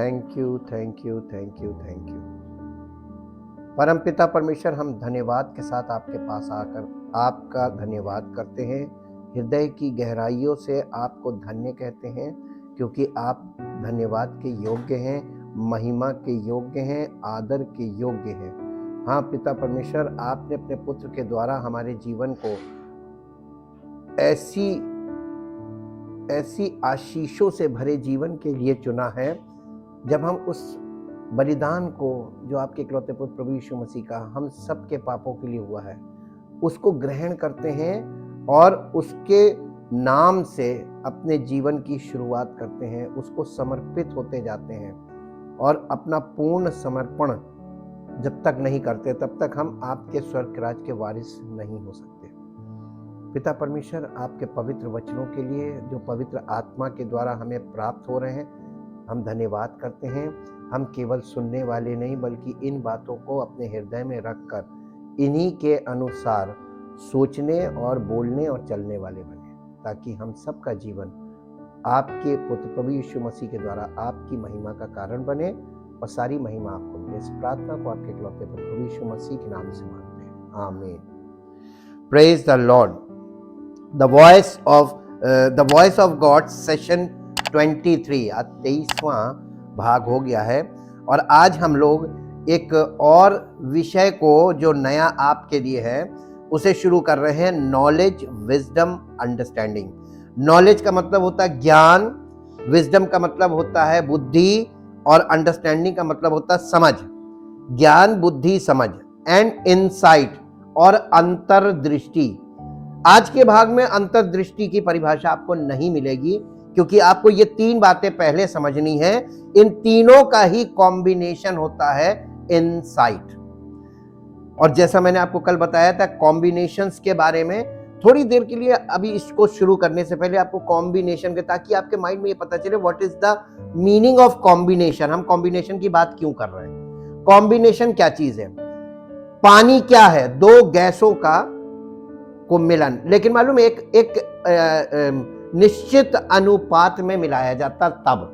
Thank you, thank you, thank you, thank you. परमपिता परमेश्वर, हम धन्यवाद के साथ आपके पास आकर आपका धन्यवाद करते हैं। हृदय की गहराइयों से आपको धन्य कहते हैं, क्योंकि आप धन्यवाद के योग्य हैं, महिमा के योग्य हैं, आदर के योग्य हैं। हाँ पिता परमेश्वर, आपने अपने पुत्र के द्वारा हमारे जीवन को ऐसी आशीषों से भरे जीवन के लिए चुना है। जब हम उस बलिदान को, जो आपके इकलौते पुत्र प्रभु यीशु मसीह का हम सब के पापों के लिए हुआ है, उसको ग्रहण करते हैं और उसके नाम से अपने जीवन की शुरुआत करते हैं, उसको समर्पित होते जाते हैं और अपना पूर्ण समर्पण जब तक नहीं करते तब तक हम आपके स्वर्ग राज के वारिस नहीं हो सकते। पिता परमेश्वर, आपके पवित्र वचनों के लिए जो पवित्र आत्मा के द्वारा हमें प्राप्त हो रहे हैं, हम धन्यवाद करते हैं। हम केवल सुनने वाले नहीं, बल्कि इन बातों को अपने हृदय में रखकर इन्हीं के अनुसार सोचने और बोलने और चलने वाले बने, ताकि हम सबका जीवन आपके पुत्र प्रभु यीशु मसीह के द्वारा आपकी महिमा का कारण बने और सारी महिमा आपको मिले। इस प्रार्थना को आपके इकलौते पुत्र प्रभु यीशु मसीह के नाम से मांगते हैं, आमीन। Praise the Lord. The voice of God session 23 आज 23वां भाग हो गया है और आज हम लोग एक और विषय को जो नया आपके लिए है उसे शुरू कर रहे हैं। Knowledge, wisdom, understanding. नॉलेज का मतलब होता है ज्ञान, विजडम का मतलब होता है बुद्धि और अंडरस्टैंडिंग का मतलब होता है समझ। ज्ञान, बुद्धि, समझ एंड इनसाइट और अंतर्दृष्टि। आज के भाग में अंतर्दृष्टि की परिभाषा आपको नहीं मिलेगी, क्योंकि आपको ये तीन बातें पहले समझनी है। इन तीनों का ही कॉम्बिनेशन होता है इनसाइट। और जैसा मैंने आपको कल बताया था कॉम्बिनेशंस के बारे में, थोड़ी देर के लिए अभी इसको शुरू करने से पहले आपको कॉम्बिनेशन के, ताकि आपके माइंड में ये पता चले what is the meaning of combination. हम कॉम्बिनेशन की बात क्यों कर रहे हैं? कॉम्बिनेशन क्या चीज है? पानी क्या है? दो गैसों का को मिलन, लेकिन मालूम एक निश्चित अनुपात में मिलाया जाता। तब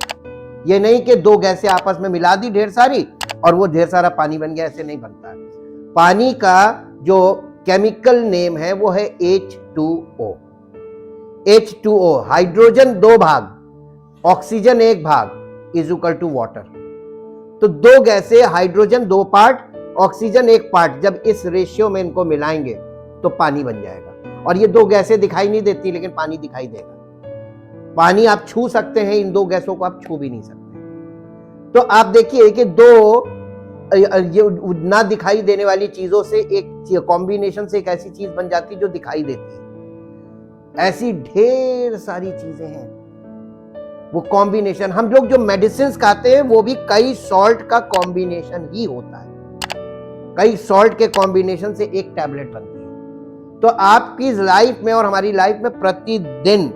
ये नहीं कि दो गैसें आपस में मिला दी ढेर सारी और वो ढेर सारा पानी बन गया, ऐसे नहीं बनता। पानी का जो केमिकल नेम है वो है H2O। H2O, हाइड्रोजन 2 भाग, ऑक्सीजन 1 भाग इज इक्वल टू वाटर। तो दो गैसें, हाइड्रोजन 2 पार्ट, ऑक्सीजन 1 पार्ट, जब इस रेशियो में इनको मिलाएंगे तो पानी बन जाएगा। और ये दो गैसें दिखाई नहीं देती, लेकिन पानी दिखाई देगा। पानी आप छू सकते हैं, इन दो गैसों को आप छू भी नहीं सकते। तो आप देखिए कि दो ना दिखाई देने वाली चीजों से एक कॉम्बिनेशन से एक ऐसी चीज बन जाती है जो दिखाई देती है। ऐसी ढेर सारी चीजें हैं, वो कॉम्बिनेशन। हम लोग जो मेडिसिन खाते हैं वो भी कई सॉल्ट का कॉम्बिनेशन ही होता है। कई सॉल्ट के कॉम्बिनेशन से एक टैबलेट बनती है। तो आपकी लाइफ में और हमारी लाइफ में प्रतिदिन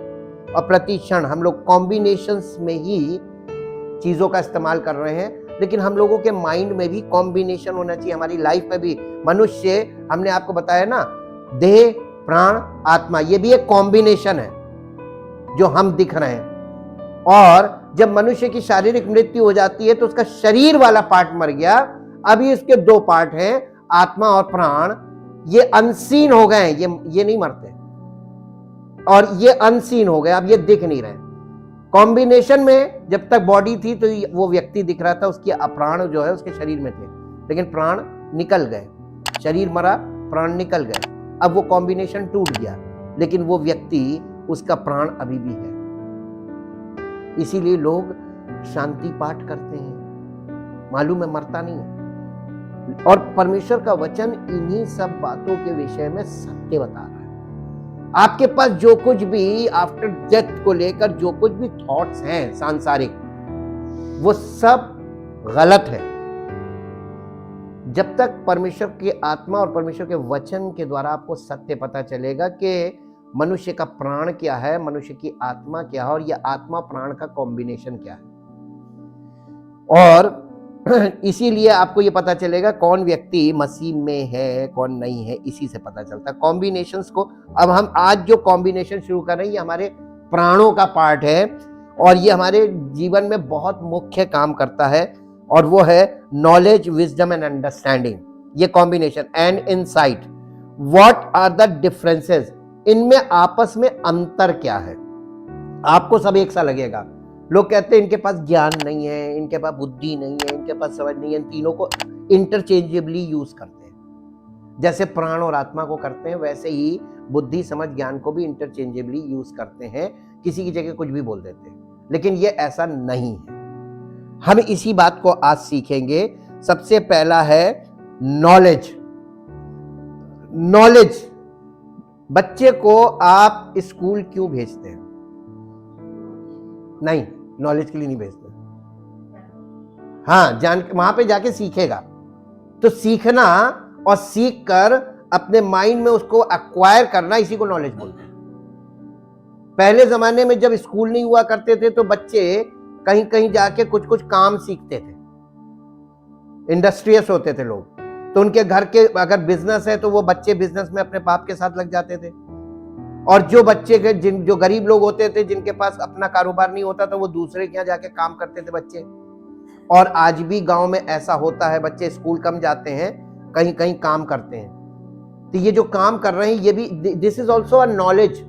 और प्रति क्षण हम लोग कॉम्बिनेशंस में ही चीजों का इस्तेमाल कर रहे हैं। लेकिन हम लोगों के माइंड में भी कॉम्बिनेशन होना चाहिए, हमारी लाइफ में भी। मनुष्य, हमने आपको बताया ना, देह, प्राण, आत्मा, ये भी एक कॉम्बिनेशन है जो हम दिख रहे हैं। और जब मनुष्य की शारीरिक मृत्यु हो जाती है तो उसका शरीर वाला पार्ट मर गया। अभी इसके दो पार्ट हैं, आत्मा और प्राण। ये अनसीन हो गए हैं, ये नहीं मरते और ये अनसीन हो गए, अब ये दिख नहीं रहे। कॉम्बिनेशन में जब तक बॉडी थी तो वो व्यक्ति दिख रहा था, उसकी प्राण जो है उसके शरीर में थे, लेकिन प्राण निकल गए। शरीर मरा, प्राण निकल गए। अब वो कॉम्बिनेशन टूट गया, लेकिन वो व्यक्ति, उसका प्राण अभी भी है। इसीलिए लोग शांति पाठ करते हैं, मालूम है मरता नहीं है। और परमेश्वर का वचन इन्हीं सब बातों के विषय में सत्य बता रहा है। आपके पास जो कुछ भी आफ्टर डेथ को लेकर जो कुछ भी थॉट्स हैं सांसारिक, वो सब गलत है। जब तक परमेश्वर की आत्मा और परमेश्वर के वचन के द्वारा आपको सत्य पता चलेगा कि मनुष्य का प्राण क्या है, मनुष्य की आत्मा क्या है और यह आत्मा प्राण का कॉम्बिनेशन क्या है, और इसीलिए आपको ये पता चलेगा कौन व्यक्ति मसीह में है कौन नहीं है, इसी से पता चलता है कॉम्बिनेशंस को। अब हम आज जो कॉम्बिनेशन शुरू कर रहे हैं ये हमारे प्राणों का पार्ट है, और ये हमारे जीवन में बहुत मुख्य काम करता है, और वो है नॉलेज, विजडम एंड अंडरस्टैंडिंग, ये combination, and insight. What are the differences, इनमें आपस में अंतर क्या है। आपको सब एक सा लगेगा, लोग कहते हैं इनके पास ज्ञान नहीं है, इनके पास बुद्धि नहीं है, इनके पास समझ नहीं है। इन तीनों को इंटरचेंजेबली यूज करते हैं, जैसे प्राण और आत्मा को करते हैं, वैसे ही बुद्धि, समझ, ज्ञान को भी इंटरचेंजेबली यूज करते हैं, किसी की जगह कुछ भी बोल देते हैं। लेकिन ये ऐसा नहीं है। हम इसी बात को आज सीखेंगे। सबसे पहला है नॉलेज। नॉलेज, बच्चे को आप स्कूल क्यों भेजते हैं? नहीं, नॉलेज के लिए नहीं भेजते। हाँ, जान वहां पे जाके सीखेगा। तो सीखना और सीख कर अपने माइंड में उसको एक्वायर करना, इसी को नॉलेज बोलते हैं। पहले जमाने में जब स्कूल नहीं हुआ करते थे तो बच्चे कहीं कहीं जाके कुछ कुछ काम सीखते थे, इंडस्ट्रियस होते थे लोग, तो उनके घर के अगर बिजनेस है तो वो बच्चे बिजनेस में अपने बाप के साथ लग जाते थे। और जो बच्चे के जो गरीब लोग होते थे, जिनके पास अपना कारोबार नहीं होता था, वो दूसरे के यहाँ जाके काम करते थे बच्चे। और आज भी गांव में ऐसा होता है, बच्चे स्कूल कम जाते हैं, कहीं कहीं काम करते हैं। तो ये जो काम कर रहे हैं, ये भी this is also a knowledge,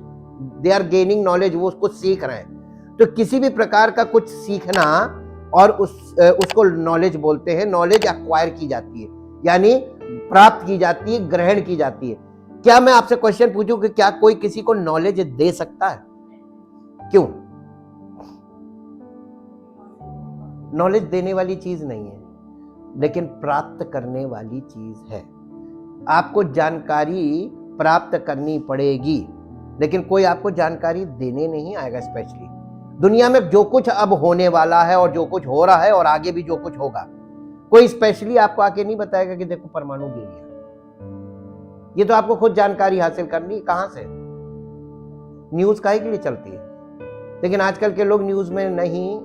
they are gaining knowledge, वो उसको सीख रहे हैं। तो किसी भी प्रकार का कुछ सीखना और उसको नॉलेज बोलते हैं। नॉलेज एक्वायर की जाती है, यानी प्राप्त की जाती है, ग्रहण की जाती है। क्या मैं आपसे क्वेश्चन पूछूं कि क्या कोई किसी को नॉलेज दे सकता है? क्यों? नॉलेज देने वाली चीज नहीं है, लेकिन प्राप्त करने वाली चीज है। आपको जानकारी प्राप्त करनी पड़ेगी, लेकिन कोई आपको जानकारी देने नहीं आएगा। स्पेशली दुनिया में जो कुछ अब होने वाला है और जो कुछ हो रहा है और आगे भी जो कुछ होगा, कोई स्पेशली आपको आके नहीं बताएगा कि देखो परमाणु गिर गया। ये तो आपको खुद जानकारी हासिल करनी। कहां से? न्यूज काहे के लिए चलती है? लेकिन आजकल के लोग न्यूज में नहीं,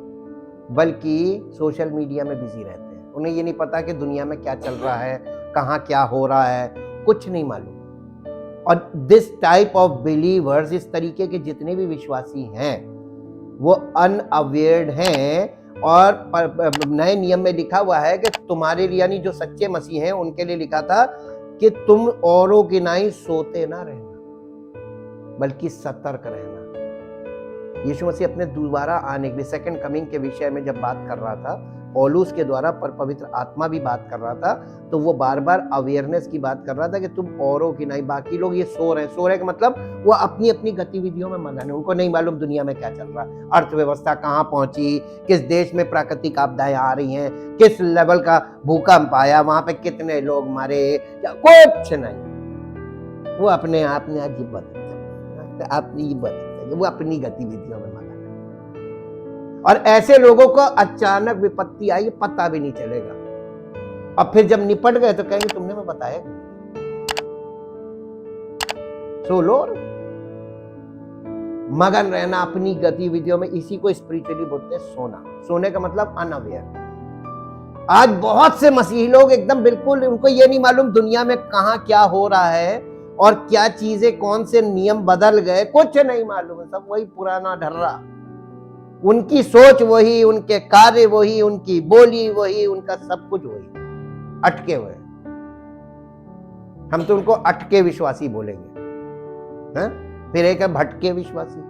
बल्कि सोशल मीडिया में बिजी रहते हैं। उन्हें ये नहीं पता कि दुनिया में क्या चल रहा है, कहां क्या हो रहा है, कुछ नहीं मालूम। और दिस टाइप ऑफ बिलीवर्स, इस तरीके के जितने भी विश्वासी हैं, वो अनअवेयर्ड हैं। और नए नियम में लिखा हुआ है कि तुम्हारे लिए, यानी जो सच्चे मसीह हैं उनके लिए लिखा था कि तुम औरों की नाई सोते ना रहना, बल्कि सतर्क रहना। यीशु मसीह अपने दोबारा आने के लिए, सेकंड कमिंग के विषय में जब बात कर रहा था, पौलुस के द्वारा, पर पवित्र आत्मा भी बात कर रहा था, तो वो बार बार अवेयरनेस की बात कर रहा था कि तुम औरों की नहीं, बाकी लोग ये सो रहे हैं। सो रहे का मतलब वो अपनी अपनी गतिविधियों में मगन है, उनको नहीं मालूम दुनिया में क्या चल रहा है, अर्थव्यवस्था कहाँ पहुंची, किस देश में प्राकृतिक आपदाएं आ रही हैं, किस लेवल का भूकंप आया, वहां पे कितने लोग मरे, कुछ नहीं। वो अपने आप ने अजीब बदल, वो अपनी गतिविधियों में मगन है। और ऐसे लोगों को अचानक विपत्ति आई, पता भी नहीं चलेगा। अब फिर जब निपट गए तो कहेंगे तुमने मैं बताया क्यों? सो लो, मगन रहना अपनी गतिविधियों में, इसी को स्पिरिचुअली बोलते हैं सोना। सोने का मतलब अनअवेयर। आज बहुत से मसीही लोग एकदम बिल्कुल, उनको ये नहीं मालूम दुनिया में कहां क्या हो रहा है और क्या चीजें, कौन से नियम बदल गए, कुछ नहीं मालूम है। सब वही पुराना ढर्रा, उनकी सोच वही, उनके कार्य वही, उनकी बोली वही, उनका सब कुछ वही, अटके हुए। हम तो उनको अटके विश्वासी बोलेंगे, हैं? फिर एक है भटके विश्वासी,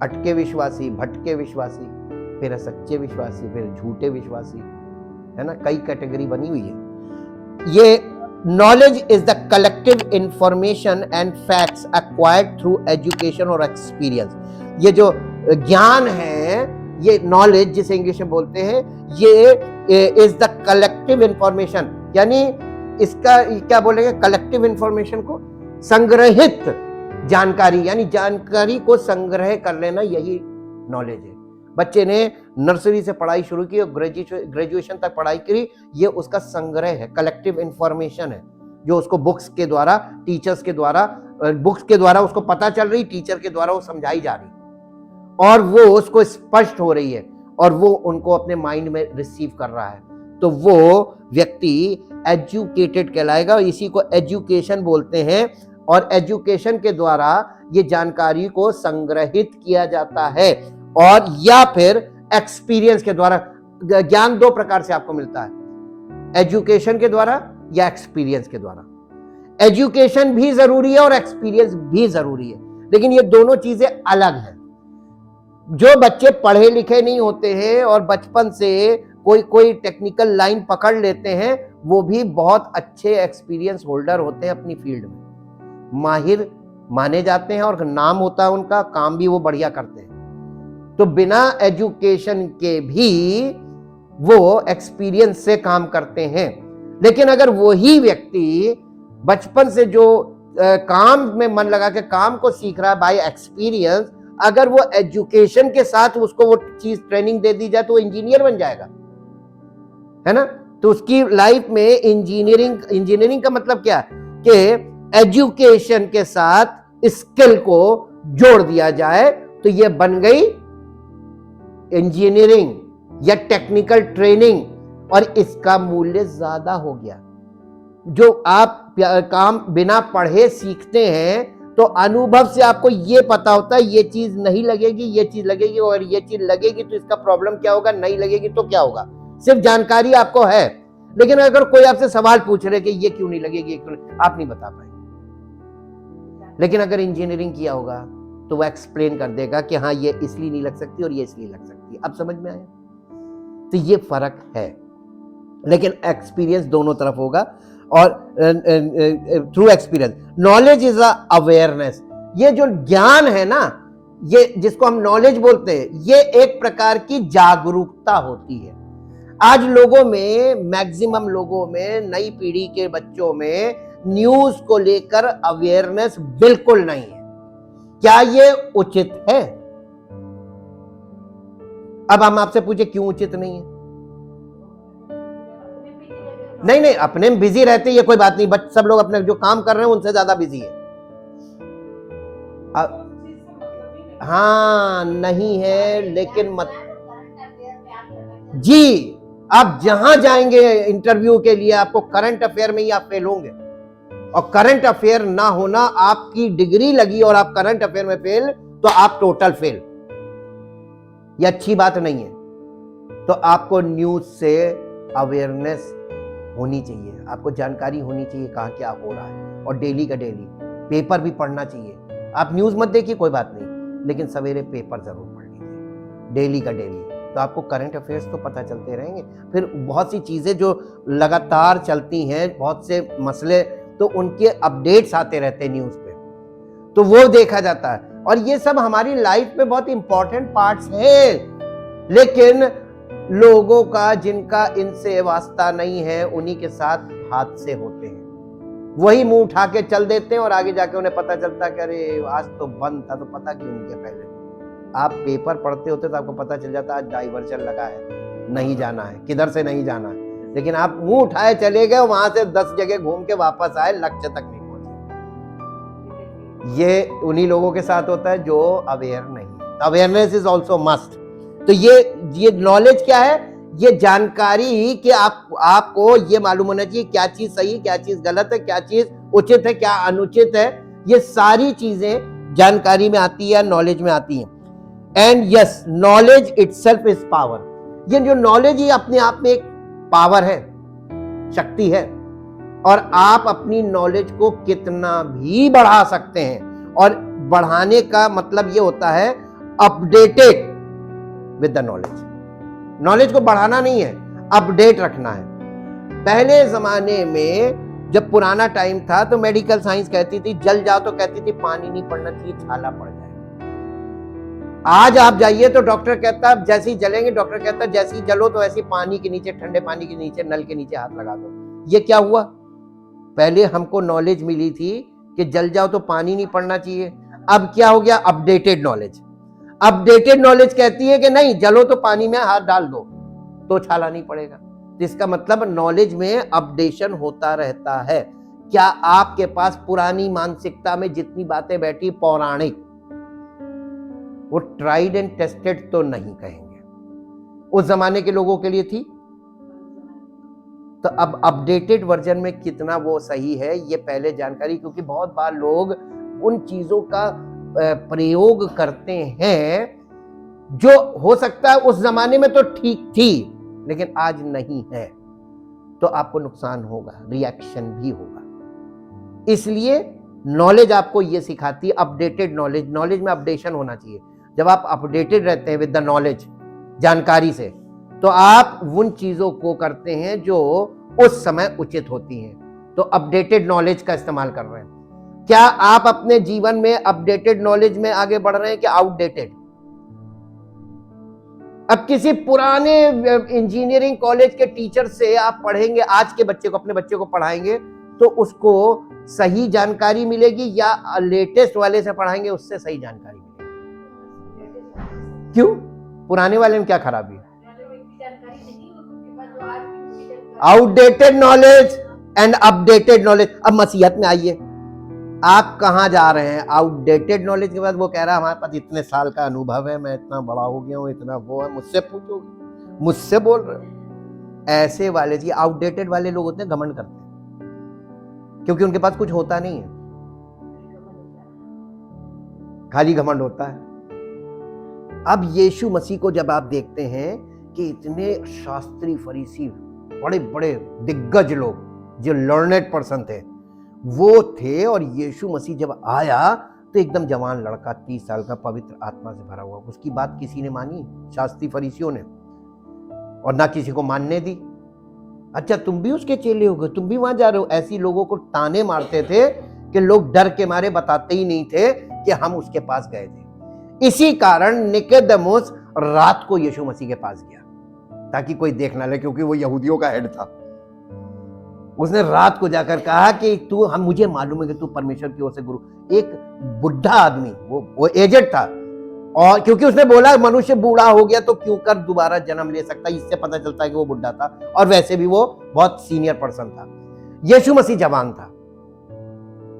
अटके विश्वासी, भटके विश्वासी, फिर है सच्चे विश्वासी, फिर झूठे विश्वासी, है ना? कई कैटेगरी बनी हुई है। ये knowledge is the collective information and facts acquired through education और एक्सपीरियंस। ये जो ज्ञान है, ये नॉलेज जिसे इंग्लिश में बोलते हैं, ये इज द कलेक्टिव इंफॉर्मेशन, यानी इसका क्या बोलेंगे, कलेक्टिव इंफॉर्मेशन को संग्रहित जानकारी, यानी जानकारी को संग्रह कर लेना, यही नॉलेज है। बच्चे ने नर्सरी से पढ़ाई शुरू की और ग्रेजुएशन तक पढ़ाई करी, ये उसका संग्रह है, कलेक्टिव इंफॉर्मेशन है, जो उसको बुक्स के द्वारा, टीचर्स के द्वारा, बुक्स के द्वारा उसको पता चल रही, टीचर के द्वारा वो समझाई जा रही और वो उसको स्पष्ट हो रही है और वो उनको अपने माइंड में रिसीव कर रहा है। तो वो व्यक्ति एजुकेटेड कहलाएगा, इसी को एजुकेशन बोलते हैं। और एजुकेशन के द्वारा ये जानकारी को संग्रहित किया जाता है और या फिर एक्सपीरियंस के द्वारा। ज्ञान दो प्रकार से आपको मिलता है, एजुकेशन के द्वारा या एक्सपीरियंस के द्वारा। एजुकेशन भी जरूरी है और एक्सपीरियंस भी जरूरी है, लेकिन ये दोनों चीजें अलग हैं। जो बच्चे पढ़े लिखे नहीं होते हैं और बचपन से कोई टेक्निकल लाइन पकड़ लेते हैं, वो भी बहुत अच्छे एक्सपीरियंस होल्डर होते हैं, अपनी फील्ड में माहिर माने जाते हैं और नाम होता है उनका, काम भी वो बढ़िया करते हैं। तो बिना एजुकेशन के भी वो एक्सपीरियंस से काम करते हैं। लेकिन अगर वही व्यक्ति बचपन से जो काम में मन लगा के काम को सीख रहा है बाय एक्सपीरियंस, अगर वो एजुकेशन के साथ उसको वो चीज ट्रेनिंग दे दी जाए तो इंजीनियर बन जाएगा, है ना। तो उसकी लाइफ में इंजीनियरिंग का मतलब क्या है कि एजुकेशन के साथ स्किल को जोड़ दिया जाए तो ये बन गई इंजीनियरिंग या टेक्निकल ट्रेनिंग, और इसका मूल्य ज्यादा हो गया। जो आप काम बिना पढ़े सीखते हैं तो अनुभव से आपको ये पता होता है ये चीज नहीं लगेगी, ये चीज लगेगी, और ये चीज लगेगी तो इसका प्रॉब्लम क्या होगा, नहीं लगेगी तो क्या होगा। सिर्फ जानकारी आपको है, लेकिन अगर कोई आपसे सवाल पूछ रहे कि ये क्यों नहीं लगेगी, ये क्यों नहीं, आप नहीं बता पाएंगे। लेकिन अगर इंजीनियरिंग किया होगा तो वो एक्सप्लेन कर देगा कि हाँ ये इसलिए नहीं लग सकती और ये इसलिए लग सकती है। अब समझ में आया। तो ये फर्क है, लेकिन एक्सपीरियंस दोनों तरफ होगा। और through experience knowledge is a awareness. ये जो ज्ञान है ना, ये जिसको हम नॉलेज बोलते हैं, ये एक प्रकार की जागरूकता होती है। आज लोगों में, मैक्सिमम लोगों में, नई पीढ़ी के बच्चों में न्यूज को लेकर अवेयरनेस बिल्कुल नहीं है। क्या ये उचित है? अब हम आपसे पूछे क्यों उचित नहीं है? नहीं, अपने में बिजी रहते ये कोई बात नहीं, बट सब लोग अपने जो काम कर रहे हैं उनसे ज्यादा बिजी है। हाँ नहीं है, लेकिन मत जी, आप जहां जाएंगे इंटरव्यू के लिए आपको करंट अफेयर में ही आप फेल होंगे। और करंट अफेयर ना होना, आपकी डिग्री लगी और आप करंट अफेयर में फेल, तो आप टोटल फेल। ये अच्छी बात नहीं है। तो आपको न्यूज से अवेयरनेस होनी चाहिए, आपको जानकारी होनी चाहिए कहाँ क्या हो रहा है, और डेली का डेली पेपर भी पढ़ना चाहिए। आप न्यूज मत देखिए कोई बात नहीं, लेकिन सवेरे पेपर जरूर पढ़ लीजिए, डेली का डेली। तो आपको करंट अफेयर्स तो पता चलते रहेंगे। फिर बहुत सी चीजें जो लगातार चलती हैं, बहुत से मसले, तो उनके अपडेट्स आते रहते हैं न्यूज पे, तो वो देखा जाता है। और ये सब हमारी लाइफ में बहुत इंपॉर्टेंट पार्ट्स हैं। लेकिन लोगों का, जिनका इनसे वास्ता नहीं है, उन्हीं के साथ हादसे होते हैं। वही मुंह उठा के चल देते हैं और आगे जाके उन्हें पता चलता कि अरे आज तो बंद था, तो पता क्यों नहीं किया पहले। आप पेपर पढ़ते होते तो आपको पता चल जाता आज डाइवर्जन लगा है, नहीं जाना है, किधर से नहीं जाना है। लेकिन आप मुंह उठाए चले गए, वहां से 10 जगह घूम के वापस आए, लक्ष्य तक नहीं पहुंचे। ये उन्हीं लोगों के साथ होता है जो अवेयर नहीं है। Awareness is also must. तो ये नॉलेज क्या है? ये जानकारी कि आपको ये मालूम होना चाहिए क्या चीज सही, क्या चीज गलत है, क्या चीज उचित है, क्या अनुचित है। ये सारी चीजें जानकारी में आती है, नॉलेज में आती हैं। And yes, knowledge itself is power. ये जो नॉलेज ही अपने आप में एक पावर है, शक्ति है। और आप अपनी नॉलेज को कितना भी बढ़ा सकते हैं। और बढ़ाने का मतलब ये होता है updated with the knowledge. Knowledge को बढ़ाना नहीं है, अपडेट रखना है। पहले जमाने में जब पुराना टाइम था तो मेडिकल साइंस कहती थी जल जाओ तो कहती थी पानी नहीं पड़ना चाहिए, छाला पड़ जाएगा। आज आप जाइए तो डॉक्टर कहता है जैसे ही जलेंगे, डॉक्टर कहता है जैसे ही जलो तो ऐसे पानी के नीचे, ठंडे पानी के नीचे, नल के नीचे हाथ लगा दो। ये क्या हुआ? पहले हमको नॉलेज मिली थी कि जल जाओ तो पानी नहीं पड़ना चाहिए। अब क्या हो गया? Updated knowledge. अपडेटेड नॉलेज कहती है कि नहीं, जलो तो पानी में हाथ डाल दो तो छाला नहीं पड़ेगा। इसका मतलब नॉलेज में अपडेशन होता रहता है। क्या आपके पास पुरानी मानसिकता में जितनी बातें बैठी पौराणिक, वो ट्राइड एंड टेस्टेड तो नहीं कहेंगे, उस जमाने के लोगों के लिए थी। तो अब अपडेटेड वर्जन में कितना वो सही है ये पहले जानकारी, क्योंकि बहुत बार लोग उन चीजों का प्रयोग करते हैं जो हो सकता है उस जमाने में तो ठीक थी लेकिन आज नहीं है, तो आपको नुकसान होगा, रिएक्शन भी होगा। इसलिए नॉलेज आपको यह सिखाती है, अपडेटेड नॉलेज, नॉलेज में अपडेशन होना चाहिए। जब आप अपडेटेड रहते हैं विद द नॉलेज, जानकारी से, तो आप उन चीजों को करते हैं जो उस समय उचित होती हैं। तो अपडेटेड नॉलेज का इस्तेमाल कर रहे हैं। क्या आप अपने जीवन में अपडेटेड नॉलेज में आगे बढ़ रहे हैं कि आउटडेटेड? अब किसी पुराने इंजीनियरिंग कॉलेज के टीचर से आप पढ़ेंगे, आज के बच्चे को, अपने बच्चे को पढ़ाएंगे तो उसको सही जानकारी मिलेगी, या लेटेस्ट वाले से पढ़ाएंगे उससे सही जानकारी मिलेगी? क्यों? पुराने वाले में क्या खराबी है? Outdated knowledge and updated knowledge. अब मसीहत में आइए, आप कहां जा रहे हैं? आउटडेटेड नॉलेज के बाद वो कह रहा है हमारे पास इतने साल का अनुभव है, मैं इतना बड़ा हो गया हूं, इतना वो है, मुझसे पूछोगे, मुझसे बोल रहे हो। ऐसे वाले जी आउटडेटेड वाले लोग होते हैं, घमंड करते हैं, क्योंकि उनके पास कुछ होता नहीं है, खाली घमंड होता है। अब यीशु मसीह को जब आप देखते हैं कि इतने शास्त्री, फरीसी, बड़े बड़े दिग्गज लोग जो लर्नेड पर्सन थे वो थे, और यीशु मसीह जब आया तो एकदम जवान लड़का, 30 साल का, पवित्र आत्मा से भरा हुआ। उसकी बात किसी ने मानी? शास्त्री फरीसियों ने, और ना किसी को मानने दी। अच्छा, तुम भी उसके चेले हो गए, तुम भी वहां जा रहे हो? ऐसी लोगों को ताने मारते थे कि लोग डर के मारे बताते ही नहीं थे कि हम उसके पास गए थे। इसी कारण निकोदेमुस रात को यीशु मसीह के पास गया ताकि कोई देख ना ले, क्योंकि वो यहूदियों का हेड था। उसने रात को जाकर कहा कि मुझे मालूम है कि तू परमेश्वर की ओर से गुरु। एक बुढ़ा आदमी, वो एजेड था, और क्योंकि उसने बोला मनुष्य बूढ़ा हो गया तो क्यों कर दोबारा जन्म ले सकता, इससे पता चलता है कि वो बुढ़ा था, और वैसे भी वो बहुत सीनियर पर्सन था। यीशु मसीह जवान था,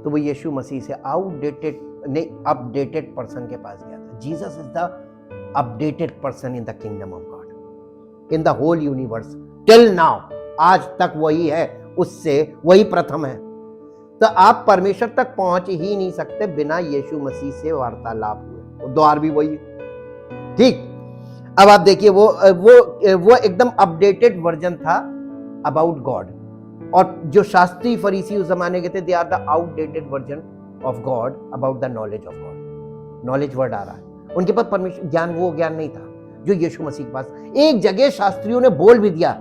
तो वो यीशु मसीह से अपडेटेड पर्सन के पास गया था। Jesus is the updated person in the kingdom of God, in the whole universe till now. आज तक वही है, उससे वही प्रथम है। तो आप परमेश्वर तक पहुंच ही नहीं सकते बिना यीशु मसीह से वार्तालाप हुए। द्वार भी वही, ठीक। अब आप देखिए, वो एकदम अपडेटेड वर्जन था अबाउट गॉड, और जो शास्त्री फरीसी उस जमाने के थे, they are the outdated version of God about the knowledge of God. Knowledge word आ रहा है, उनके पास परमेश्वर ज्ञान, वो ज्ञान नहीं था जो यीशु मसीह के पास। एक जगह शास्त्रियों ने बोल भी दिया,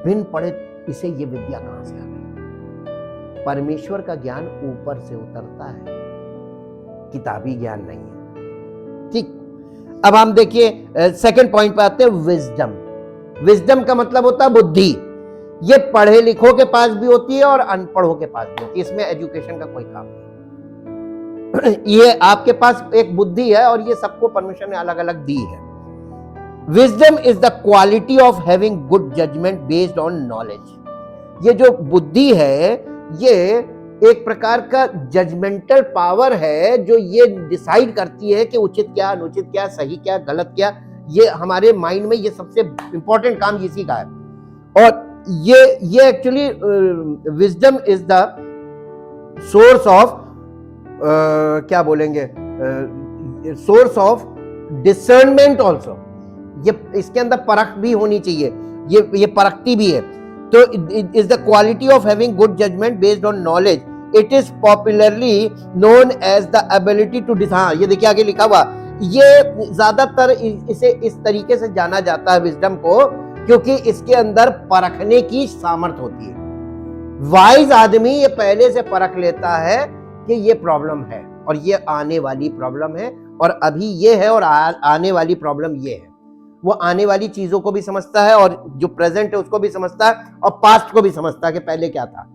बिन पढ़े इसे ये विद्या कहां से आ गई? परमेश्वर का ज्ञान ऊपर से उतरता है, किताबी ज्ञान नहीं है, ठीक। अब हम देखिए सेकंड पॉइंट पे आते हैं, विजडम। विजडम का मतलब होता है बुद्धि। ये पढ़े लिखों के पास भी होती है और अनपढ़ों के पास भी होती है, इसमें एजुकेशन का कोई काम नहीं। ये आपके पास एक बुद्धि है और ये सबको परमेश्वर ने अलग अलग दी है। Wisdom is the quality of having good judgment based on knowledge। ये जो बुद्धि है, ये एक प्रकार का जजमेंटल पावर है जो ये डिसाइड करती है कि उचित क्या, अनुचित क्या, सही क्या, गलत क्या। ये हमारे माइंड में ये सबसे इंपॉर्टेंट काम इसी का है। और ये actually wisdom is the source of क्या बोलेंगे, सोर्स ऑफ डिसर्नमेंट ऑल्सो। ये इसके अंदर परख भी होनी चाहिए, ये परखती भी है। तो is the quality of having good judgement based on knowledge. It is popularly known as the ability to decide. हाँ, ये देखिए आगे लिखा हुआ, ये ज्यादातर इसे इस तरीके से जाना जाता है विजडम को, क्योंकि इसके अंदर परखने की सामर्थ्य होती है। वाइज आदमी ये पहले से परख लेता है कि ये प्रॉब्लम है और ये आने वाली प्रॉब्लम है, और अभी ये है और आने वाली प्रॉब्लम ये है। वो आने वाली चीजों को भी समझता है और जो प्रेजेंट है उसको भी समझता है और पास्ट को भी समझता है कि पहले क्या था।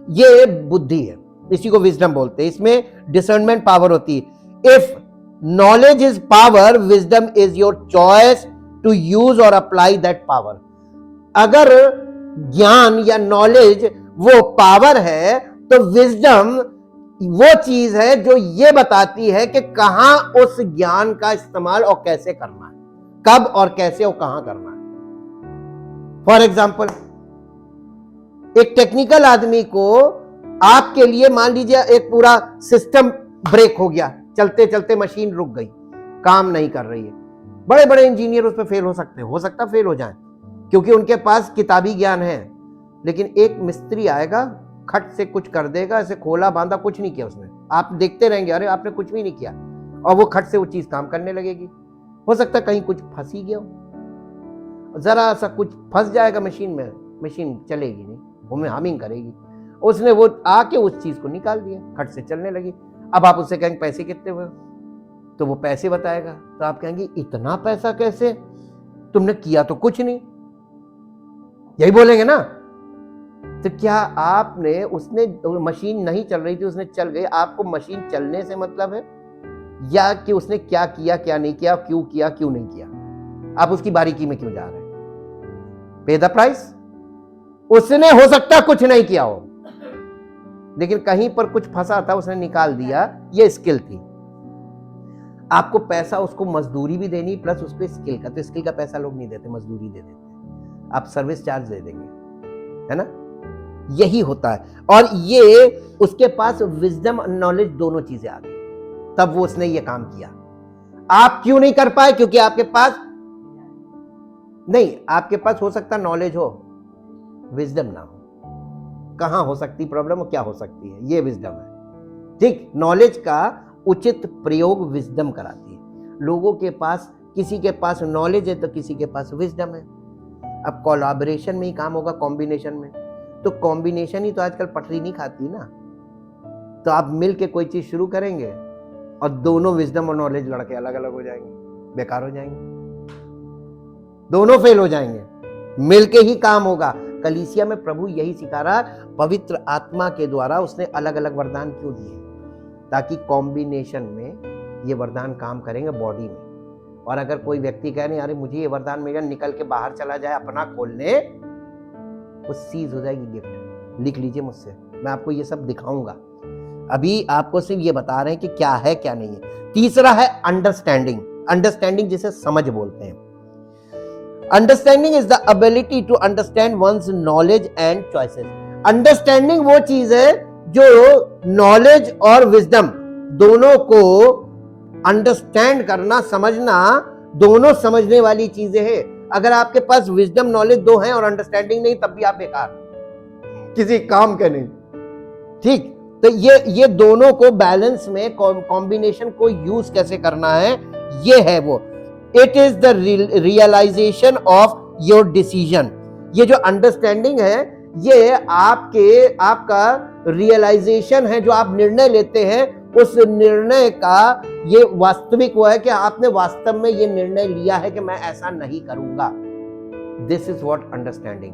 ये बुद्धि है, इसी को विजडम बोलते हैं। इसमें डिसर्नमेंट पावर होती है। If knowledge is power, wisdom is your choice to use और अप्लाई दैट पावर। अगर ज्ञान या नॉलेज वो पावर है, तो विजडम वो चीज है जो ये बताती है कि कहां उस ज्ञान का इस्तेमाल और कैसे करना है, कब और कैसे और कहां करना है। फॉर एग्जाम्पल, एक टेक्निकल आदमी को आपके लिए, मान लीजिए एक पूरा सिस्टम ब्रेक हो गया, चलते चलते मशीन रुक गई, काम नहीं कर रही है, बड़े बड़े इंजीनियर उस पर फेल हो सकते हैं, हो सकता फेल हो जाए, क्योंकि उनके पास किताबी ज्ञान है। लेकिन एक मिस्त्री आएगा, खट से कुछ कर देगा, ऐसे खोला बांधा, कुछ नहीं किया उसने, आप देखते रहेंगे अरे आपने कुछ भी नहीं किया, और वो खट से वो चीज काम करने लगेगी। हो सकता है कहीं कुछ फंस ही गया हो, जरा सा कुछ फंस जाएगा मशीन में, मशीन चलेगी नहीं, वो हमिंग करेगी। उसने वो आके उस चीज को निकाल दिया, खट से चलने लगी। अब आप उससे कहेंगे पैसे कितने हुए, तो वो पैसे बताएगा, तो आप कहेंगे इतना पैसा कैसे, तुमने किया तो कुछ नहीं, यही बोलेंगे ना। तो क्या आपने, उसने, मशीन नहीं चल रही थी, उसने चल गई, आपको मशीन चलने से मतलब है, या कि उसने क्या किया क्या नहीं किया, क्यों नहीं किया, आप उसकी बारीकी में क्यों जा रहे हैं? पे द प्राइस। उसने हो सकता कुछ नहीं किया हो, लेकिन कहीं पर कुछ फंसा था, उसने निकाल दिया, ये स्किल थी। आपको पैसा, उसको मजदूरी भी देनी प्लस उसको स्किल का, तो स्किल का पैसा लोग नहीं देते, मजदूरी दे देते, आप सर्विस चार्ज दे देंगे, है ना, यही होता है। और ये उसके पास विजडम और नॉलेज दोनों चीजें आ गई, तब वो उसने ये काम किया। आप क्यों नहीं कर पाए? क्योंकि आपके पास नहीं, आपके पास हो सकता नॉलेज हो, विजडम ना हो। कहां हो सकती प्रॉब्लम, क्या हो सकती है, ये विजडम है। ठीक, नॉलेज का उचित प्रयोग विजडम कराती है। लोगों के पास, किसी के पास नॉलेज है तो किसी के पास विजडम है। अब कोलैबोरेशन में ही काम होगा, कॉम्बिनेशन में, तो कॉम्बिनेशन ही तो आजकल पटरी नहीं खाती ना। तो आप मिल के कोई चीज शुरू करेंगे और दोनों विजडम और नॉलेज लड़के अलग अलग हो जाएंगे, बेकार हो जाएंगे, दोनों फेल हो जाएंगे। मिलके ही काम होगा। कलीसिया में प्रभु यही सिखा रहा, पवित्र आत्मा के द्वारा उसने अलग अलग वरदान क्यों दिए, ताकि कॉम्बिनेशन में ये वरदान काम करेंगे बॉडी में। और अगर कोई व्यक्ति कहे नहीं अरे मुझे ये वरदान मिला, निकल के बाहर चला जाए अपना खोलने, वो सीज हो जाएगी गिफ्ट। लिख लीजिए मुझसे, मैं आपको ये सब दिखाऊंगा। अभी आपको सिर्फ ये बता रहे हैं कि क्या है क्या नहीं है। तीसरा है अंडरस्टैंडिंग। अंडरस्टैंडिंग जिसे समझ बोलते हैं। Understanding is the ability to understand once knowledge and choices. Understanding वो चीज है जो नॉलेज और विजडम दोनों को अंडरस्टैंड करना, समझना, दोनों समझने वाली चीजें हैं। अगर आपके पास विजडम नॉलेज दो हैं और अंडरस्टैंडिंग नहीं, तब भी आप बेकार, किसी काम के नहीं। ठीक, तो ये दोनों को बैलेंस में, कॉम्बिनेशन को यूज कैसे करना है, ये है वो। It is the realisation of your decision. ये जो अंडरस्टैंडिंग है, ये आपका रियलाइजेशन है, जो आप निर्णय लेते हैं, उस निर्णय का ये वास्तविक वो है कि आपने वास्तव में ये निर्णय लिया है कि मैं ऐसा नहीं करूंगा। This is what understanding.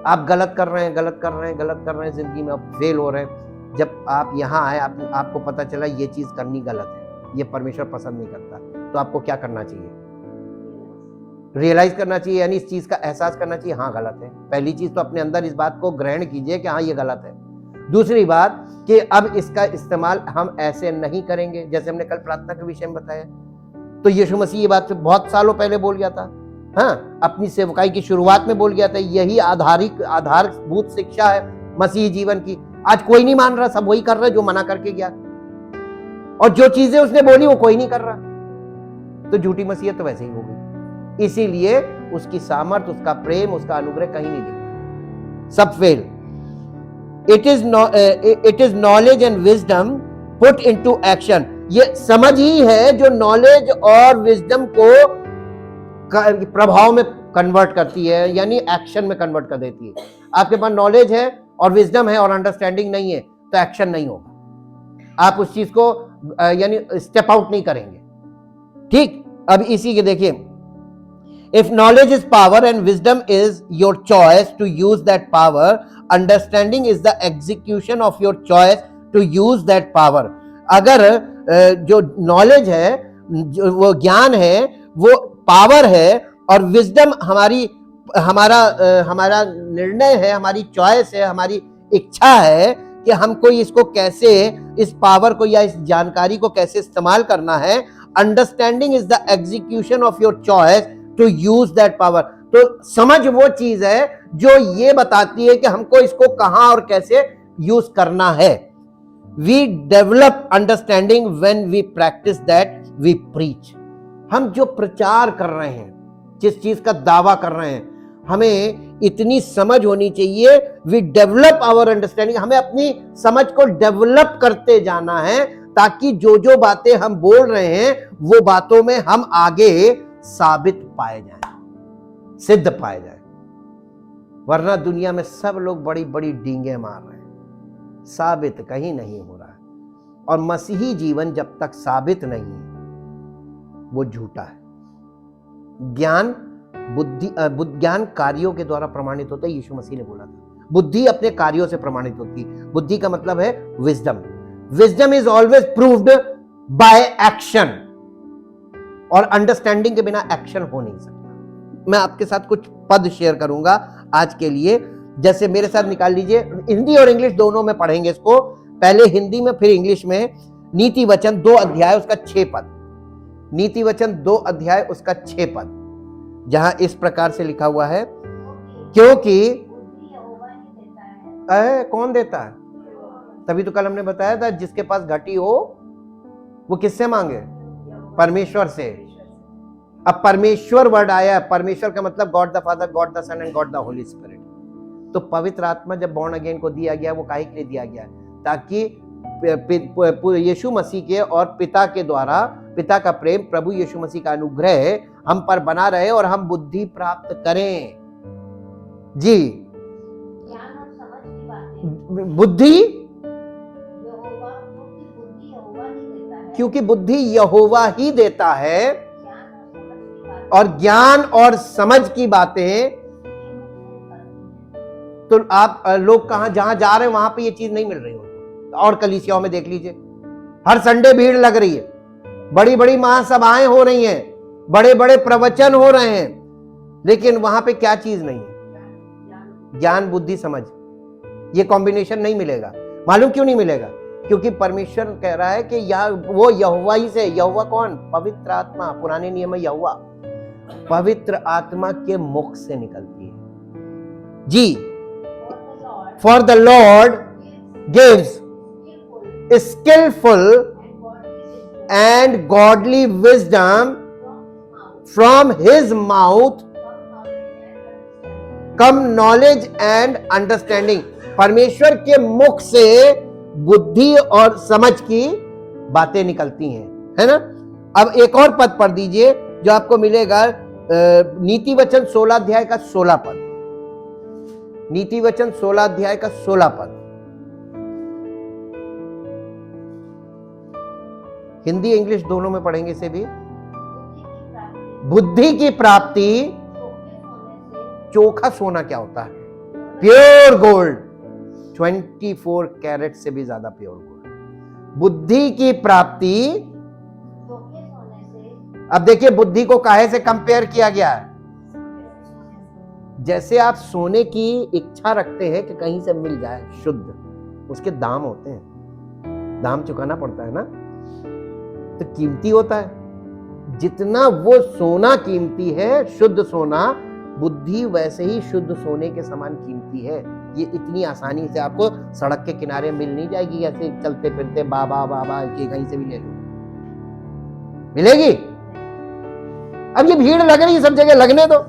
आप गलत कर रहे हैं जिंदगी में, आप फेल हो रहे हैं। जब आप यहाँ आए, आपको पता चला ये चीज करनी गलत है, ये परमेश्वर पसंद नहीं करता, तो आपको क्या करना चाहिए? रियलाइज करना चाहिए, यानी इस चीज का एहसास करना चाहिए, हाँ गलत है। पहली चीज तो अपने अंदर इस बात को ग्रहण कीजिए कि हाँ ये गलत है। दूसरी बात कि अब इसका इस्तेमाल हम ऐसे नहीं करेंगे, जैसे हमने कल प्रार्थना के विषय में बताया। तो यीशु मसीह ये बात बहुत सालों पहले बोल गया था, हाँ, अपनी सेवकाई की शुरुआत में बोल गया था। यही आधारभूत शिक्षा है मसीही जीवन की। आज कोई नहीं मान रहा, सब वही कर रहा है जो मना करके गया, और जो चीजें उसने बोली वो कोई नहीं कर रहा, तो झूठी मसीहत तो वैसे ही हो गई। इसीलिए उसकी सामर्थ, उसका प्रेम, उसका अनुग्रह कहीं नहीं दिखा, सब fail. It is knowledge and wisdom put into action. ये समझ ही है जो नॉलेज और विजडम को प्रभाव में कन्वर्ट करती है, यानी एक्शन में कन्वर्ट कर देती है। आपके पास नॉलेज है और विजडम है और अंडरस्टैंडिंग नहीं है, तो एक्शन नहीं होगा, आप उस चीज को यानी स्टेप आउट नहीं करेंगे। ठीक, अब इसी के देखिए, if knowledge is power and wisdom is your choice to use that power, understanding is the execution of your choice to use that power. अगर जो नॉलेज है, जो वो ज्ञान है, वो पावर है, और विजडम हमारा निर्णय है, हमारी चॉइस है, हमारी इच्छा है कि हमको इसको कैसे, इस पावर को या इस जानकारी को कैसे इस्तेमाल करना है। Understanding is the execution of your choice to use that power. तो समझ वो चीज है जो ये बताती है कि हमको इसको कहां और कैसे यूज करना है। We develop understanding when we practise that we preach. हम जो प्रचार कर रहे हैं, जिस चीज का दावा कर रहे हैं, हमें इतनी समझ होनी चाहिए, वी डेवलप आवर अंडरस्टैंडिंग, हमें अपनी समझ को डेवलप करते जाना है, ताकि जो जो बातें हम बोल रहे हैं वो बातों में हम आगे साबित पाए जाएं, सिद्ध पाए जाएं। वरना दुनिया में सब लोग बड़ी बड़ी डींगे मार रहे हैं, साबित कहीं नहीं हो रहा है। और मसीही जीवन जब तक साबित नहीं है वो झूठा है। ज्ञान ज्ञान कार्यों के द्वारा प्रमाणित होता है, यीशु मसीह ने बोला था। बुद्धि अपने कार्यों से प्रमाणित होती है। बुद्धि का मतलब है wisdom. Wisdom is always proved by action, और अंडरस्टैंडिंग के बिना एक्शन हो नहीं सकता। मैं आपके साथ कुछ पद शेयर करूंगा आज के लिए, जैसे मेरे साथ निकाल लीजिए, हिंदी और इंग्लिश दोनों में पढ़ेंगे इसको, पहले हिंदी में फिर इंग्लिश में। नीति वचन 2 अध्याय उसका 6 पद, नीति वचन 2 अध्याय उसका 6 पद, जहां इस प्रकार से लिखा हुआ है, क्योंकि कौन देता है? तभी तो कल हमने बताया था, जिसके पास घटी हो वो किससे मांगे? परमेश्वर से। अब परमेश्वर वर्ड आया है, परमेश्वर का मतलब God the Father, God the Son and God the Holy Spirit. तो पवित्र आत्मा जब बॉर्न अगेन को दिया गया, वो काहे के लिए दिया गया? ताकि यीशु मसीह के और पिता के द्वारा, पिता का प्रेम, प्रभु यीशु मसीह का अनुग्रह हम पर बना रहे और हम बुद्धि प्राप्त करें। जी, बुद्धि, क्योंकि बुद्धि यहोवा ही देता है, और ज्ञान और समझ की बातें तो आप लोग कहां जहां जा रहे हैं वहां पे ये चीज नहीं मिल रही हो। और कलीसियाओं में देख लीजिए, हर संडे भीड़ लग रही है, बड़ी बड़ी महासभाएं हो रही हैं, बड़े बड़े प्रवचन हो रहे हैं, लेकिन वहां पे क्या चीज नहीं है? ज्ञान, बुद्धि, समझ। ये कॉम्बिनेशन नहीं मिलेगा। मालूम क्यों नहीं मिलेगा? क्योंकि परमेश्वर कह रहा है कि वो यहोवा ही से। यहोवा कौन? पवित्र आत्मा। पुराने नियम में यहोवा पवित्र आत्मा के मुख से निकलती है। जी, for the Lord gives skillful and godly wisdom, from his mouth come knowledge and understanding। परमेश्वर के मुख से बुद्धि और समझ की बातें निकलती हैं, है ना। अब एक और पद पढ़ दीजिए जो आपको मिलेगा, नीति वचन 16 अध्याय का 16 पद। नीति वचन 16 अध्याय का 16 पद, हिंदी इंग्लिश दोनों में पढ़ेंगे इसे भी। बुद्धि की प्राप्ति, चोखा सोना क्या होता है? प्योर गोल्ड, 24 कैरेट से भी ज्यादा प्योर गोल्ड। बुद्धि की प्राप्ति, अब देखिए बुद्धि को काहे से कंपेयर किया गया है? जैसे आप सोने की इच्छा रखते हैं कि कहीं से मिल जाए शुद्ध, उसके दाम होते हैं, दाम चुकाना पड़ता है ना, तो कीमती होता है। जितना वो सोना कीमती है, शुद्ध सोना, बुद्धि वैसे ही शुद्ध सोने के समान कीमती है। ये इतनी आसानी से आपको सड़क के किनारे मिल नहीं जाएगी, ऐसे चलते फिरते बाबा बाबा के कहीं से भी ले लो, मिलेगी? अब ये भीड़ लग रही है सब जगह, लगने दो,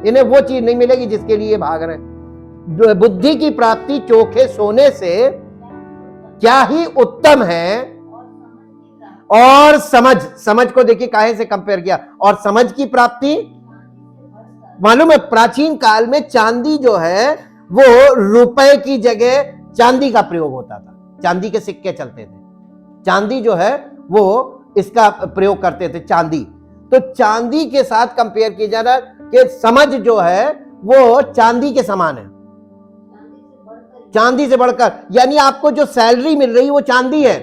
इन्हें वो चीज नहीं मिलेगी जिसके लिए भाग रहे हैं। बुद्धि की प्राप्ति चोखे सोने से क्या ही उत्तम है, और समझ को देखिए काहे से कंपेयर किया, और समझ की प्राप्ति। मालूम है प्राचीन काल में चांदी जो है वो रुपए की जगह चांदी का प्रयोग होता था, चांदी के सिक्के चलते थे, चांदी जो है वो इसका प्रयोग करते थे, चांदी। तो चांदी के साथ कंपेयर किया जा रहा है कि समझ जो है वो चांदी के समान है, चांदी से बढ़कर। यानी आपको जो सैलरी मिल रही है वो चांदी है,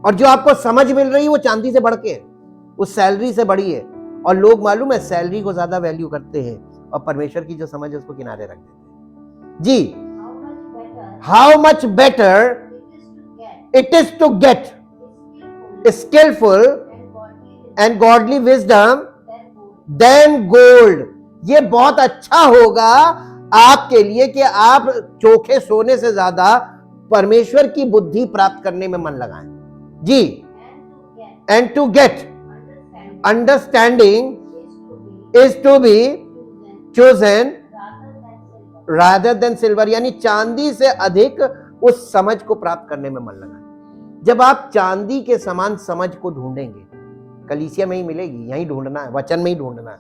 और जो आपको समझ मिल रही है वो चांदी से बढ़ के, उस सैलरी से बड़ी है। और लोग मालूम है सैलरी को ज्यादा वैल्यू करते हैं, और परमेश्वर की जो समझ है उसको किनारे रख देते हैं। जी, how much better it is to get skillful and godly wisdom than gold. ये बहुत अच्छा होगा आपके लिए कि आप चोखे सोने से ज्यादा परमेश्वर की बुद्धि प्राप्त करने में मन लगाएं। जी, and to get understanding is to be chosen rather than silver, यानी चांदी से अधिक उस समझ को प्राप्त करने में मन लगा। जब आप चांदी के समान समझ को ढूंढेंगे, कलीसिया में ही मिलेगी, यहीं ढूंढना है, वचन में ही ढूंढना है,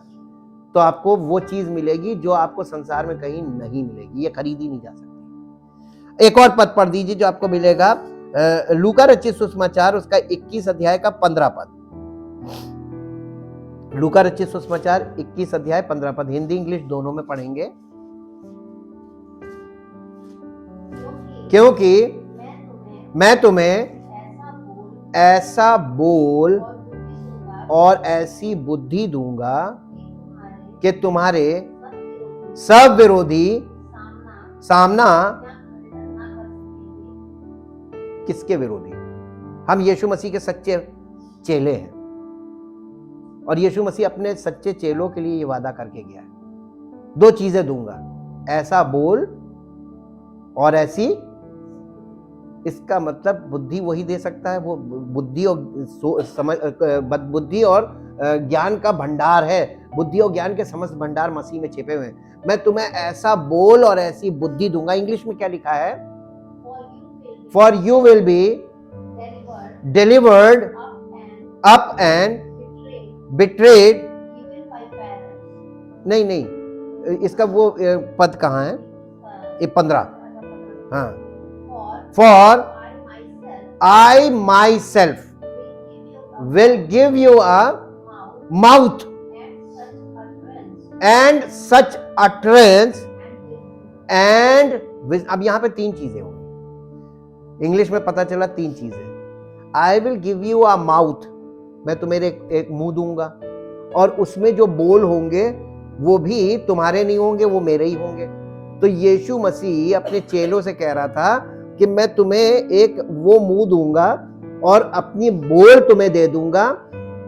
तो आपको वो चीज मिलेगी जो आपको संसार में कहीं नहीं मिलेगी, ये खरीदी नहीं जा सकती। एक और पद पढ़ दीजिए जो आपको मिलेगा, लूका रचित सुसमाचार उसका 21 अध्याय का 15 पद। लूका रचित सुसमाचार 21 अध्याय 15 पद, हिंदी इंग्लिश दोनों में पढ़ेंगे। क्योंकि मैं तुम्हें ऐसा बोल और ऐसी बुद्धि दूंगा कि तुम्हारे सब विरोधी सामना, किसके विरोधी? हम यीशु मसीह के सच्चे चेले हैं, और यीशु मसीह अपने सच्चे चेलों के लिए ये वादा करके गया है, 2 चीजें दूंगा, ऐसा बोल और ऐसी, इसका मतलब बुद्धि वही दे सकता है, वो बुद्धि और समझ, बुद्धि और ज्ञान का भंडार है, बुद्धि और ज्ञान के समस्त भंडार मसीह में छिपे हुए हैं। मैं तुम्हें ऐसा बोल और ऐसी बुद्धि दूंगा। इंग्लिश में क्या लिखा है? For you will be delivered up and betrayed. नहीं, इसका वो पद कहाँ है? ये 15। हाँ, for I my self will give you a mouth and such utterance and, अब यहां पे 3 चीजें होंगी, इंग्लिश में पता चला 3 चीजें। I will give you a mouth, मैं तुम्हें एक मुंह दूंगा, और उसमें जो बोल होंगे वो भी तुम्हारे नहीं होंगे, वो मेरे ही होंगे। तो यीशु मसीह अपने चेलों से कह रहा था कि मैं तुम्हें एक वो मुंह दूंगा और अपनी बोल तुम्हें दे दूंगा,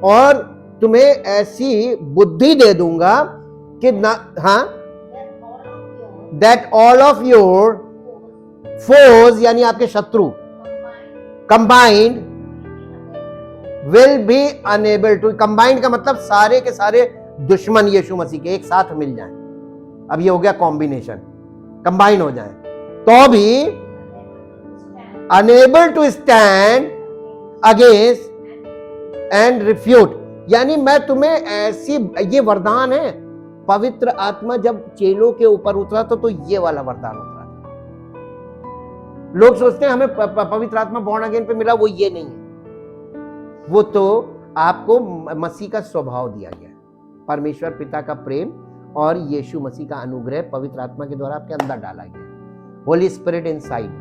और तुम्हें ऐसी बुद्धि दे दूंगा कि ना, हाँ, that all of your force, यानी आपके शत्रु, combined will be unable to, combined का मतलब सारे के सारे दुश्मन यीशु मसीह के एक साथ मिल जाएं। अब ये हो गया कॉम्बिनेशन, कंबाइन हो जाए तो भी unable to stand against and refute, यानी मैं तुम्हें ऐसी, ये वरदान है। पवित्र आत्मा जब चेलों के ऊपर उतरा तो ये वाला वरदान उतरा। लोग सोचते हैं हमें पवित्र आत्मा बॉर्न अगेन पे मिला, वो ये नहीं है, वो तो आपको मसीह का स्वभाव दिया गया है, परमेश्वर पिता का प्रेम और यीशु मसीह का अनुग्रह पवित्र आत्मा के द्वारा आपके अंदर डाला गया, होली स्पिरिट इनसाइड।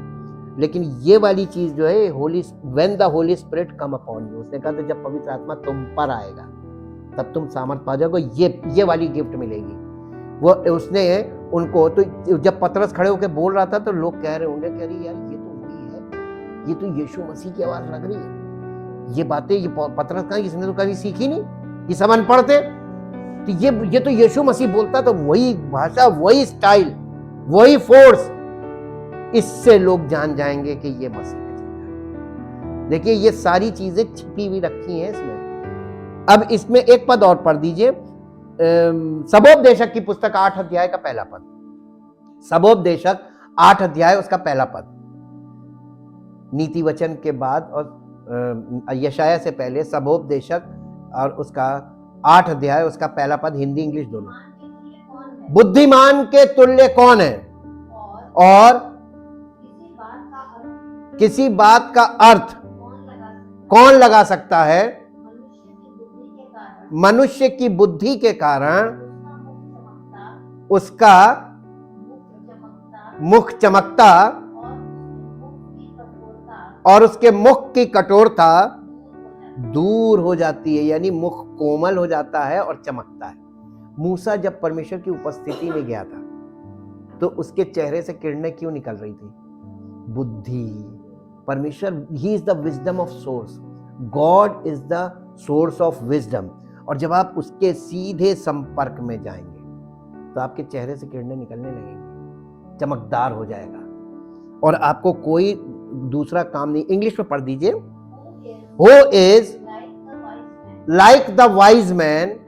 लेकिन ये वाली चीज जो है, Holi, when the Holy spirit come upon you, उसने कहा था जब पवित्र आत्मा तुम पर आएगा तब तुम सामर्थ पा जाओगे, ये वाली गिफ्ट मिलेगी। वो उसने उनको, तो जब पतरस खड़े होकर बोल रहा था तो लोग कह रहे होंगे, कह रही यार ये तो वही है, ये तो यीशु मसीह की आवाज लग रही है, ये बातें ये पतरस कहाँ, इसने तो कभी सीखी नहीं, ये सब अनपढ़ थे, तो ये तो यीशु मसीह बोलता, तो वही भाषा, वही स्टाइल, वही फोर्स, इससे लोग जान जाएंगे कि ये मसीह का चेला है। देखिए ये सारी चीजें छिपी हुई रखी हैं इसमें। अब इसमें एक पद और पढ़ दीजिए, सबोपदेशक की पुस्तक 8 अध्याय का पहला पद, सबोपदेशक 8 अध्याय उसका पहला पद, नीति वचन के बाद और यशाया से पहले सबोपदेशक और उसका 8 अध्याय उसका पहला पद, हिंदी इंग्लिश दोनों। बुद्धिमान के तुल्य कौन है और किसी बात का अर्थ कौन लगा सकता है? मनुष्य की बुद्धि के कारण उसका मुख चमकता और उसके मुख की कठोरता दूर हो जाती है, यानी मुख कोमल हो जाता है और चमकता है। मूसा जब परमेश्वर की उपस्थिति में गया था तो उसके चेहरे से किरणें क्यों निकल रही थी? बुद्धि। परमेश्वर, he is the wisdom of source, God is the source of wisdom. और जब आप उसके सीधे संपर्क में जाएंगे तो आपके चेहरे से किरणें निकलने लगेंगी, चमकदार हो जाएगा और आपको कोई दूसरा काम नहीं। इंग्लिश में पढ़ दीजिए, Who is like the wise man,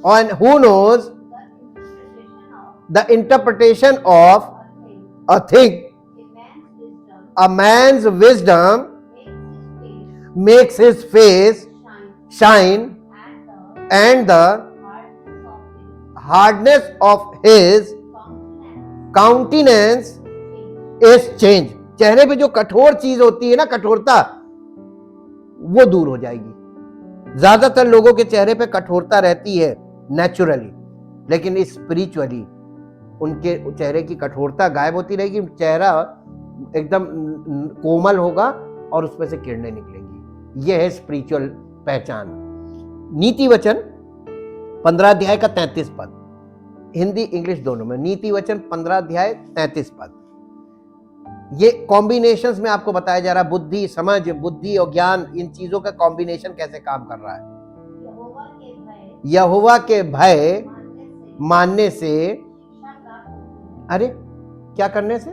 and who knows the interpretation of a thing. A man's wisdom makes his face shine, and the hardness of his countenance is changed. चेहरे पे जो कठोर चीज होती है ना, कठोरता, वो दूर हो जाएगी। ज्यादातर लोगों के चेहरे पे कठोरता रहती है नेचुरली, लेकिन स्पिरिचुअली उनके चेहरे की कठोरता गायब होती रहेगी। चेहरा एकदम कोमल होगा और उसमें से किरणें निकलेंगी। यह है स्पिरिचुअल पहचान। नीति वचन 15 अध्याय का 33 पद, हिंदी इंग्लिश दोनों में। नीति वचन 15 अध्याय 33 पद। ये कॉम्बिनेशंस में आपको बताया जा रहा है, बुद्धि, समझ, बुद्धि और ज्ञान, इन चीजों का कॉम्बिनेशन कैसे काम कर रहा है। यहोवा के भय मानने से, अरे क्या करने से?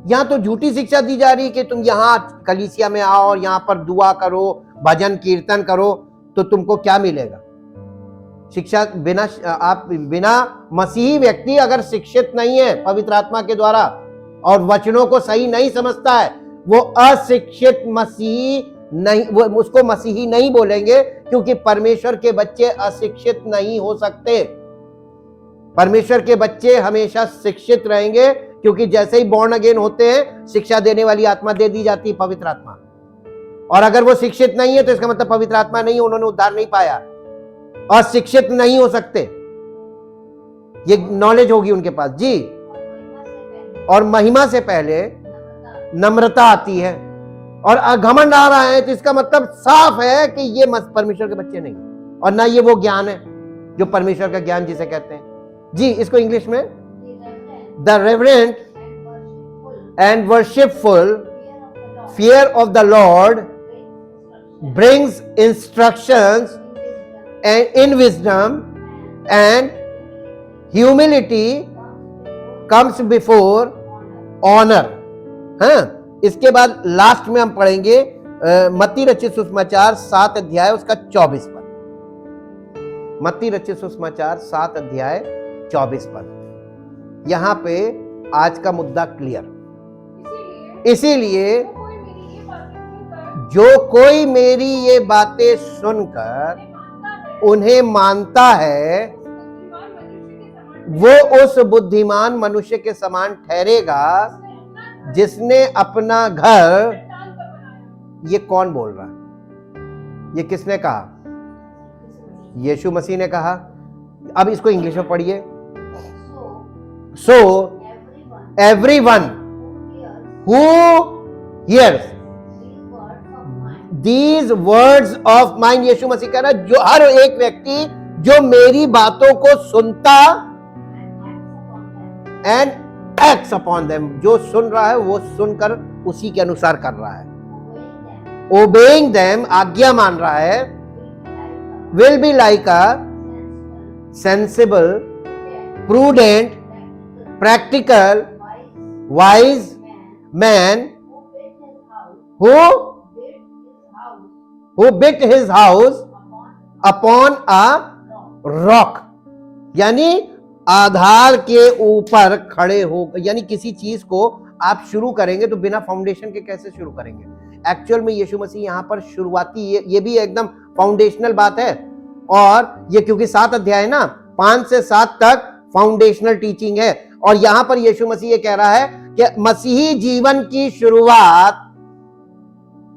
यहां तो झूठी शिक्षा दी जा रही है कि तुम यहां कलीसिया में आओ और यहां पर दुआ करो, भजन कीर्तन करो, तो तुमको क्या मिलेगा। शिक्षा बिना मसीही व्यक्ति अगर शिक्षित नहीं है पवित्र आत्मा के द्वारा और वचनों को सही नहीं समझता है, वो अशिक्षित मसीही नहीं, वो उसको मसीही नहीं बोलेंगे, क्योंकि परमेश्वर के बच्चे अशिक्षित नहीं हो सकते। परमेश्वर के बच्चे हमेशा शिक्षित रहेंगे, क्योंकि जैसे ही बॉर्न अगेन होते हैं शिक्षा देने वाली आत्मा दे दी जाती है, पवित्र आत्मा। और अगर वो शिक्षित नहीं है तो इसका मतलब पवित्र आत्मा नहीं, उन्होंने उद्धार नहीं पाया, और शिक्षित नहीं हो सकते। ये नॉलेज होगी उनके पास जी। और महिमा से पहले नम्रता आती है, और घमंड आ रहा है तो इसका मतलब साफ है कि ये परमेश्वर के बच्चे नहीं, और ना ये वो ज्ञान है जो परमेश्वर का ज्ञान जिसे कहते हैं जी। इसको इंग्लिश में the reverent and worshipful fear of the Lord brings instructions and in wisdom, and humility comes before honor। हाँ, इसके बाद लास्ट में हम पढ़ेंगे मत्ती रचित सुसमाचार 7 अध्याय उसका 24 पद। मत्ती रचित सुसमाचार 7 अध्याय 24 पद। यहां पे आज का मुद्दा क्लियर। इसीलिए जो कोई मेरी ये बातें सुनकर उन्हें मानता है, वो उस बुद्धिमान मनुष्य के समान ठहरेगा जिसने अपना घर। ये कौन बोल रहा है? ये किसने कहा? यीशु मसीह ने कहा। अब इसको इंग्लिश में पढ़िए। So everyone who hears These words of mine, यीशु मसीह कह रहा है, जो हर एक व्यक्ति जो मेरी बातों को सुनता and acts upon them, जो सुन रहा है वो सुनकर उसी के अनुसार कर रहा है, obeying them, आज्ञा मान रहा है, will be like a sensible, prudent, practical, wise man who built his house upon a rock। यानी आधार के ऊपर खड़े हो, यानी किसी चीज को आप शुरू करेंगे तो बिना फाउंडेशन के कैसे शुरू करेंगे। एक्चुअल में यीशु मसीह यहां पर शुरुआती, ये भी एकदम फाउंडेशनल बात है। और ये क्योंकि 7 अध्याय ना, 5 से 7 तक फाउंडेशनल टीचिंग है, और यहां पर यीशु मसीह ये कह रहा है कि मसीही जीवन की शुरुआत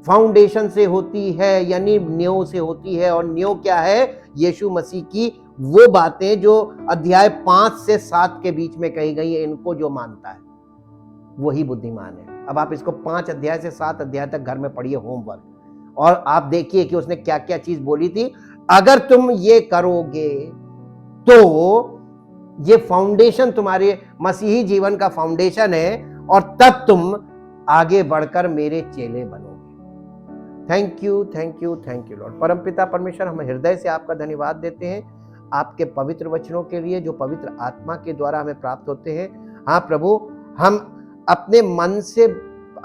फाउंडेशन से होती है, यानी नींव से होती है। और नींव क्या है? यीशु मसीह की वो बातें जो अध्याय 5 से 7 के बीच में कही गई है, इनको जो मानता है वही बुद्धिमान है। अब आप इसको 5 अध्याय से 7 अध्याय तक घर में पढ़िए, होमवर्क, और आप देखिए कि उसने क्या क्या चीज बोली थी। अगर तुम ये करोगे तो ये फाउंडेशन तुम्हारे मसीही जीवन का फाउंडेशन है, और तब तुम आगे बढ़कर मेरे चेले बनोगे। Thank you, thank you, thank you Lord. परमपिता परमेश्वर, हम हृदय से आपका धन्यवाद देते हैं आपके पवित्र वचनों के लिए जो पवित्र आत्मा के द्वारा हमें प्राप्त होते हैं। हाँ प्रभु, हम अपने मन से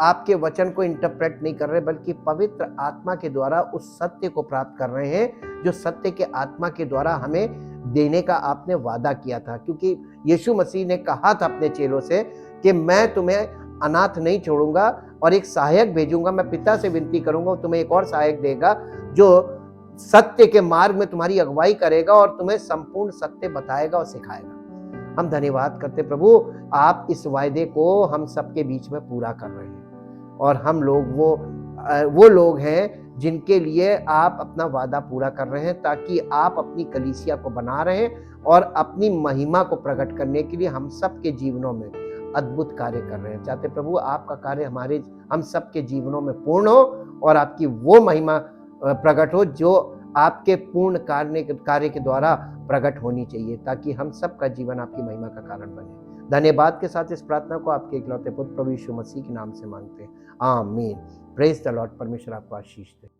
आपके वचन को इंटरप्रेट नहीं कर रहे, बल्कि पवित्र आत्मा के द्वारा उस सत्य को प्राप्त कर रहे हैं जो सत्य के आत्मा के द्वारा हमें देने का आपने वादा किया था। क्योंकि यीशु मसीह ने कहा था अपने चेलों से कि मैं तुम्हें अनाथ नहीं छोड़ूंगा और एक सहायक भेजूंगा, मैं पिता से विनती करूंगा, तुम्हें एक और सहायक देगा जो सत्य के मार्ग में तुम्हारी अगुवाई करेगा और तुम्हें संपूर्ण सत्य बताएगा और सिखाएगा। हम धन्यवाद करते प्रभु, आप इस वायदे को हम सबके बीच में पूरा कर रहे हैं और हम लोग वो लोग हैं जिनके लिए आप अपना वादा पूरा कर रहे हैं, ताकि आप अपनी कलीसिया को बना रहे हैं और अपनी महिमा को प्रकट करने के लिए हम सबके जीवनों में अद्भुत कार्य कर रहे हैं। चाहते प्रभु आपका कार्य हम सबके जीवनों में पूर्ण हो और आपकी वो महिमा प्रकट हो जो आपके पूर्ण कार्य के द्वारा प्रकट होनी चाहिए, ताकि हम सबका जीवन आपकी महिमा का कारण बने। धन्यवाद के साथ इस प्रार्थना को आपके इकलौते पुत्र प्रभु यीशु मसीह के नाम से मांगते हैं, आमीन। Praise the Lord. परमेश्वर आपको आशीष दे।